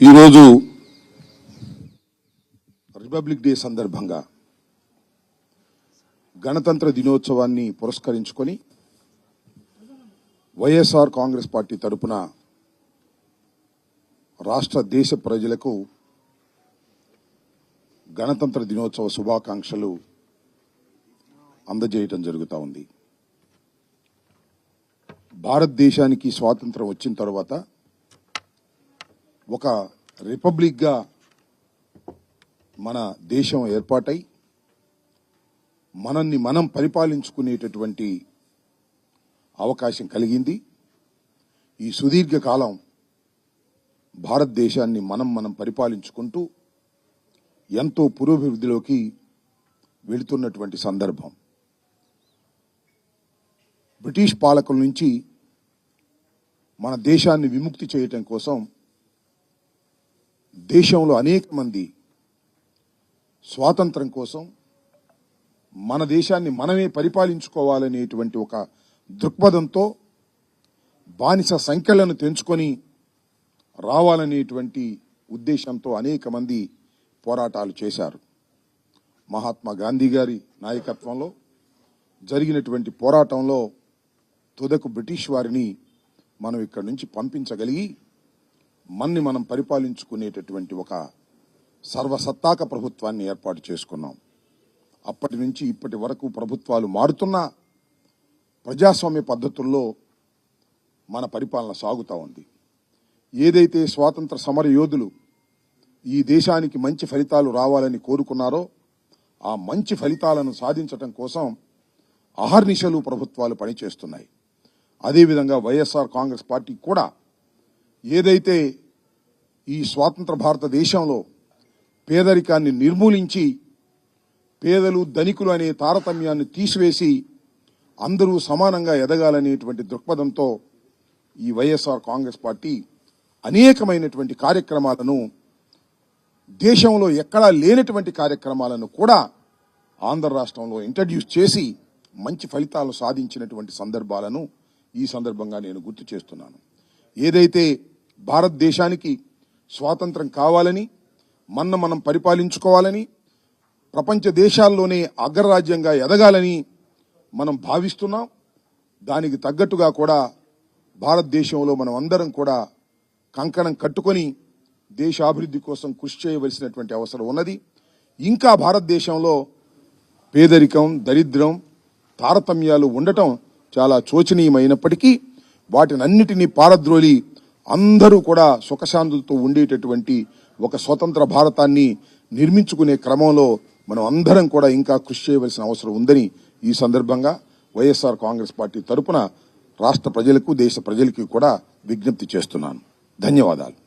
ఈరోజు republic day సందర్భంగా గణతంత్ర దినోత్సవాన్ని పురస్కరించుకొని వైఎస్ఆర్ కాంగ్రెస్ పార్టీ తరపున రాష్ట్ర దేశ ప్రజలకు గణతంత్ర దినోత్సవ శుభాకాంక్షలు అందజేయటం జరుగుతూ ఉంది. భారతదేశానికి స్వాతంత్రం వచ్చిన తర్వాత ఒక రిపబ్లిక్గా మన దేశం ఏర్పాటై మనల్ని మనం పరిపాలించుకునేటటువంటి అవకాశం కలిగింది. ఈ సుదీర్ఘ కాలం భారతదేశాన్ని మనం పరిపాలించుకుంటూ ఎంతో పురోభివృద్ధిలోకి వెళుతున్నటువంటి సందర్భం. బ్రిటిష్ పాలకుల నుంచి మన దేశాన్ని విముక్తి చేయటం కోసం దేశంలో అనేక మంది స్వాతంత్రం కోసం మన దేశాన్ని మనమే పరిపాలించుకోవాలనేటువంటి ఒక దృక్పథంతో బానిస సంఖ్యలను తెంచుకొని రావాలనేటువంటి ఉద్దేశంతో అనేక మంది పోరాటాలు చేశారు. మహాత్మా గాంధీ గారి నాయకత్వంలో జరిగినటువంటి పోరాటంలో తుదకు బ్రిటిష్ వారిని మనం ఇక్కడి నుంచి పంపించగలిగి మన్ని మనం పరిపాలించుకునేటటువంటి ఒక సర్వసత్తాక ప్రభుత్వాన్ని ఏర్పాటు చేసుకున్నాం. అప్పటి నుంచి ఇప్పటి వరకు ప్రభుత్వాలు మారుతున్నా ప్రజాస్వామ్య పద్ధతుల్లో మన పరిపాలన సాగుతూ ఉంది. ఏదైతే స్వాతంత్ర సమర యోధులు ఈ దేశానికి మంచి ఫలితాలు రావాలని కోరుకున్నారో ఆ మంచి ఫలితాలను సాధించటం కోసం అహర్నిశలు ప్రభుత్వాలు పనిచేస్తున్నాయి. అదేవిధంగా వైఎస్ఆర్ కాంగ్రెస్ పార్టీ కూడా ఏదైతే ఈ స్వాతంత్ర భారతదేశంలో పేదరికాన్ని నిర్మూలించి పేదలు ధనికులు అనే తారతమ్యాన్ని తీసివేసి అందరూ సమానంగా ఎదగాలనేటువంటి దృక్పథంతో ఈ వైఎస్ఆర్ కాంగ్రెస్ పార్టీ అనేకమైనటువంటి కార్యక్రమాలను దేశంలో ఎక్కడా లేనటువంటి కార్యక్రమాలను కూడా ఆంధ్ర రాష్ట్రంలో ఇంట్రడ్యూస్ చేసి మంచి ఫలితాలు సాధించినటువంటి సందర్భాలను ఈ సందర్భంగా నేను గుర్తు చేస్తున్నాను. ఏదైతే భారతదేశానికి స్వాతంత్రం కావాలని మనం పరిపాలించుకోవాలని ప్రపంచ దేశాల్లోనే అగ్రరాజ్యంగా ఎదగాలని మనం భావిస్తున్నాం. దానికి తగ్గట్టుగా కూడా భారతదేశంలో మనం అందరం కూడా కంకణం కట్టుకొని దేశాభివృద్ధి కోసం కృషి చేయవలసినటువంటి అవసరం ఉన్నది. ఇంకా భారతదేశంలో పేదరికం, దరిద్రం, తారతమ్యాలు ఉండటం చాలా శోచనీయమైనప్పటికీ వాటినన్నిటినీ పారద్రోలి అందరూ కూడా సుఖశాంతులతో ఉండేటటువంటి ఒక స్వతంత్ర భారతాన్ని నిర్మించుకునే క్రమంలో మనం అందరం కూడా ఇంకా కృషి చేయవలసిన అవసరం ఉందని ఈ సందర్భంగా వైఎస్ఆర్ కాంగ్రెస్ పార్టీ తరపున రాష్ట్ర ప్రజలకు, దేశ ప్రజలకి కూడా విజ్ఞప్తి చేస్తున్నాను. ధన్యవాదాలు.